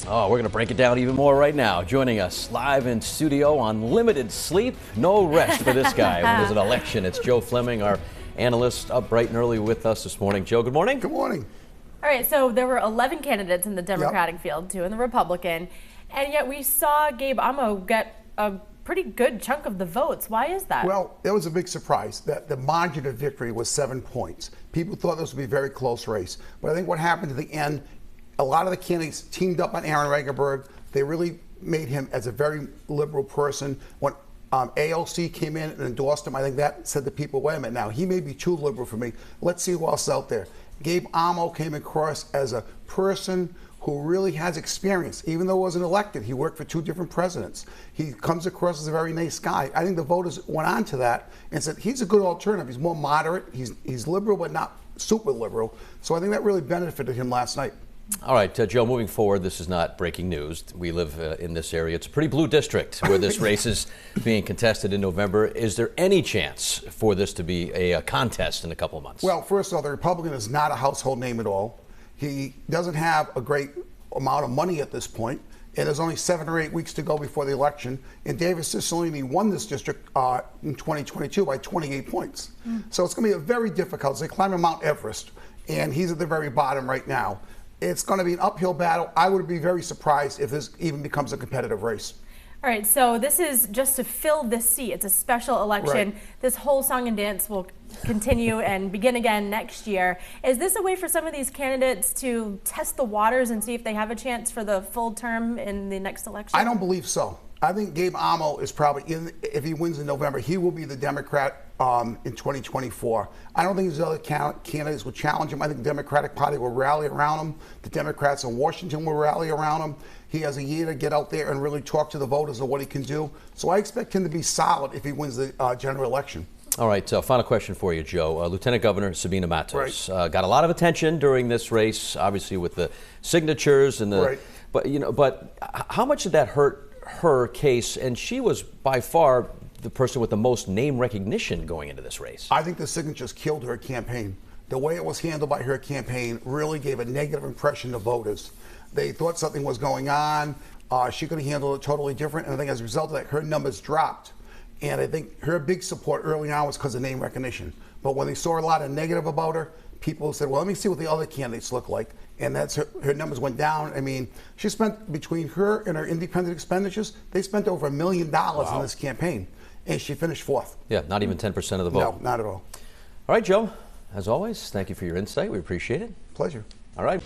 Oh, we're going to break it down even more right now. Joining us live in studio on limited sleep, no rest for this guy when there's an election. It's Joe Fleming, our analyst, up bright and early with us this morning. Joe, good morning. Good morning. All right, so there were 11 candidates in the Democratic field, 2 in the Republican, and yet we saw Gabe Amo get a pretty good chunk of the votes. Why is that? Well, it was a big surprise that the margin of victory was 7 points. People thought this would be a very close race, but I think what happened at the end, a lot of the candidates teamed up on Aaron Regenberg. They really made him as a very liberal person. When AOC came in and endorsed him, I think that said to people, wait a minute now, he may be too liberal for me. Let's see who else out there. Gabe Amo came across as a person who really has experience. Even though he wasn't elected, he worked for 2 different presidents. He comes across as a very nice guy. I think the voters went on to that and said, he's a good alternative. He's more moderate. He's liberal, but not super liberal. So I think that really benefited him last night. All right, Joe, moving forward, this is not breaking news. We live in this area. It's a pretty blue district where this race is being contested in November. Is there any chance for this to be a contest in a couple of months? Well, first of all, the Republican is not a household name at all. He doesn't have a great amount of money at this point, and there's only 7 or 8 weeks to go before the election. And David Cicilline won this district in 2022 by 28 points. So it's going to be a very difficult. It's like climbing Mount Everest, and he's at the very bottom right now. It's going to be an uphill battle. I would be very surprised if this even becomes a competitive race. All right, so this is just to fill this seat. It's a special election. Right. This whole song and dance will continue and begin again next year. Is this a way for some of these candidates to test the waters and see if they have a chance for the full term in the next election? I don't believe so. I think Gabe Amo is probably, if he wins in November, he will be the Democrat in 2024. I don't think these other candidates will challenge him. I think the Democratic Party will rally around him. The Democrats in Washington will rally around him. He has a year to get out there and really talk to the voters of what he can do. So I expect him to be solid if he wins the general election. All right, final question for you, Joe. Lieutenant Governor Sabina Matos got a lot of attention during this race, obviously with the signatures and the. But how much did that hurt her case? And she was by far the person with the most name recognition going into this race. I think the signatures killed her campaign. The way it was handled by her campaign really gave a negative impression to voters. They thought something was going on. She could have handled it totally different. And I think as a result of that, her numbers dropped. And I think her big support early on was because of name recognition. But when they saw a lot of negative about her, people said, well, let me see what the other candidates look like. And that's her numbers went down. I mean, she spent, between her and her independent expenditures, they spent over $1 million in this campaign. And she finished 4th. Yeah, not even 10% of the vote. No, not at all. All right, Joe, as always, thank you for your insight. We appreciate it. Pleasure. All right.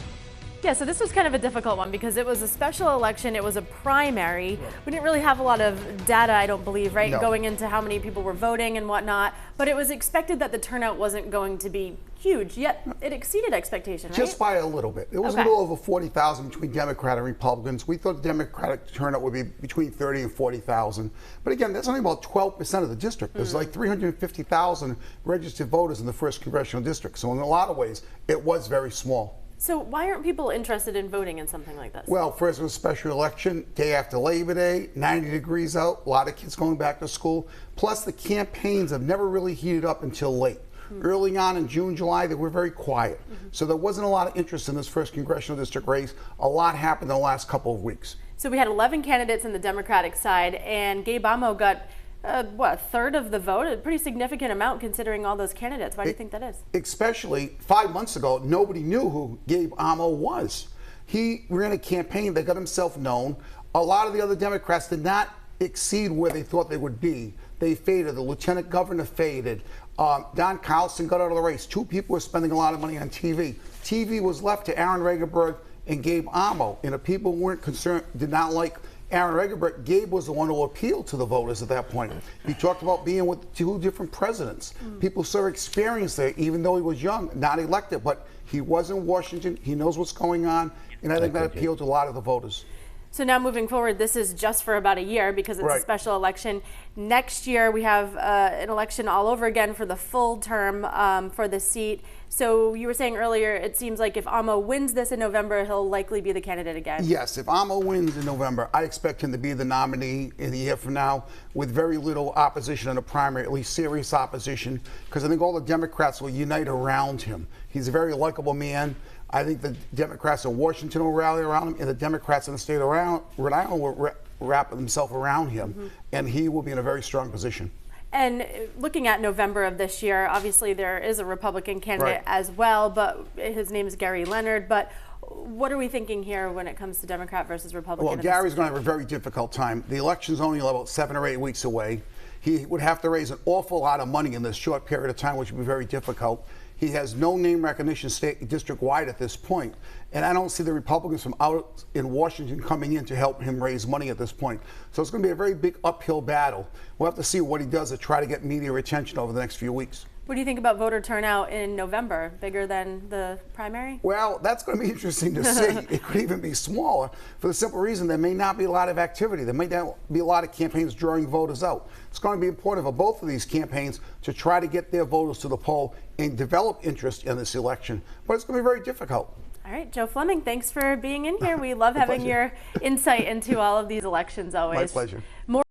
Yeah, so this was kind of a difficult one because it was a special election. It was a primary. We didn't really have a lot of data, I don't believe, right, going into how many people were voting and whatnot. But it was expected that the turnout wasn't going to be huge, yet it exceeded expectation, right? Just by a little bit. It was a little over 40,000 between Democrat and Republicans. We thought the Democratic turnout would be between 30 and 40,000. But again, that's only about 12% of the district. There's like 350,000 registered voters in the 1st congressional district. So in a lot of ways, it was very small. So why aren't people interested in voting in something like this? Well, first it was a special election, day after Labor Day, 90 degrees out, a lot of kids going back to school. Plus the campaigns have never really heated up until late. Early on in June, July, they were very quiet. So there wasn't a lot of interest in this 1st congressional district race. A lot happened in the last couple of weeks. So we had 11 candidates in the Democratic side, and Gabe Amo got a third of the vote, a pretty significant amount considering all those candidates. Why do you think that is? Especially 5 months ago, nobody knew who Gabe Amo was. He ran a campaign that got himself known. A lot of the other Democrats did not exceed where they thought they would be. They faded. The lieutenant governor faded. Don Carlson got out of the race. 2 people were spending a lot of money on TV. TV was left to Aaron Regenberg and Gabe Amo. And if people weren't concerned, did not like Aaron Regenberg, Gabe was the one who appealed to the voters at that point. He talked about being with 2 different presidents. People saw experience there, even though he was young, not elected, but he was in Washington. He knows what's going on, and I think that appealed to a lot of the voters. So now moving forward, this is just for about a year because it's a special election. Next year, we have an election all over again for the full term for the seat. So you were saying earlier, it seems like if Amo wins this in November, he'll likely be the candidate again. Yes, if Amo wins in November, I expect him to be the nominee in a year from now with very little opposition in the primary, at least serious opposition, because I think all the Democrats will unite around him. He's a very likable man. I think the Democrats in Washington will rally around him, and the Democrats in the state around Rhode Island will wrap themselves around him, and he will be in a very strong position. And looking at November of this year, obviously there is a Republican candidate as well, but his name is Gary Leonard. But what are we thinking here when it comes to Democrat versus Republican? Well, Gary's going to have a very difficult time. The election's only about 7 or 8 weeks away. He would have to raise an awful lot of money in this short period of time, which would be very difficult. He has no name recognition district-wide at this point. And I don't see the Republicans from out in Washington coming in to help him raise money at this point. So it's going to be a very big uphill battle. We'll have to see what he does to try to get media attention over the next few weeks. What do you think about voter turnout in November? Bigger than the primary? Well, that's going to be interesting to see. It could even be smaller for the simple reason there may not be a lot of activity. There may not be a lot of campaigns drawing voters out. It's going to be important for both of these campaigns to try to get their voters to the poll and develop interest in this election. But it's going to be very difficult. All right, Joe Fleming, thanks for being in here. We love having your insight into all of these elections always. My pleasure. More